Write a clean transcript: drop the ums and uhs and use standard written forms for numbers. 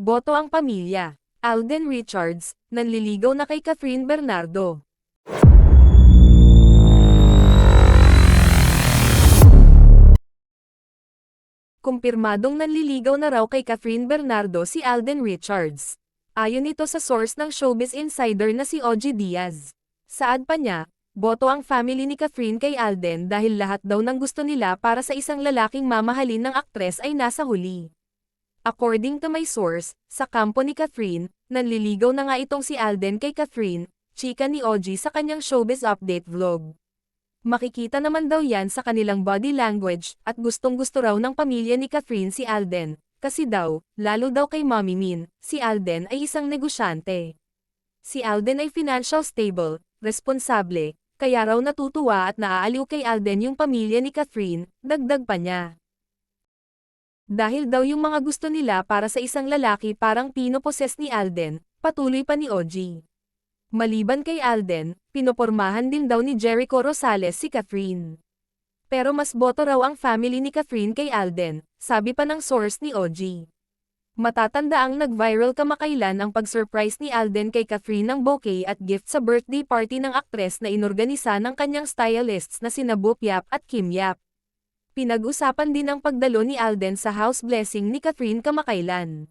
Boto ang pamilya. Alden Richards, nanliligaw na kay Catherine Bernardo. Kumpirmadong nanliligaw na raw kay Catherine Bernardo si Alden Richards. Ayon ito sa source ng Showbiz Insider na si Ogie Diaz. Saad pa niya, boto ang family ni Catherine kay Alden dahil lahat daw ng gusto nila para sa isang lalaking mamahalin ng aktres ay nasa huli. According to my source, sa kampo ni Catherine, nanliligaw na nga itong si Alden kay Catherine, chika ni Ogie sa kanyang Showbiz Update vlog. Makikita naman daw yan sa kanilang body language, at gustong-gusto raw ng pamilya ni Catherine si Alden, kasi daw, lalo daw kay Mommy Min, si Alden ay isang negosyante. Si Alden ay financial stable, responsable, kaya raw natutuwa at naaaliw kay Alden yung pamilya ni Catherine, dagdag pa niya. Dahil daw yung mga gusto nila para sa isang lalaki parang pinoposes ni Alden, patuloy pa ni Ogie. Maliban kay Alden, pinopormahan din daw ni Jericho Rosales si Catherine. Pero mas boto raw ang family ni Catherine kay Alden, sabi pa ng source ni Ogie. Matatanda ang nag-viral kamakailan ang pag-surprise ni Alden kay Catherine ng bouquet at gift sa birthday party ng aktres na inorganisa ng kanyang stylists na sina Boop Yap at Kim Yap. Pinag-usapan din ang pagdalo ni Alden sa house blessing ni Catherine kamakailan.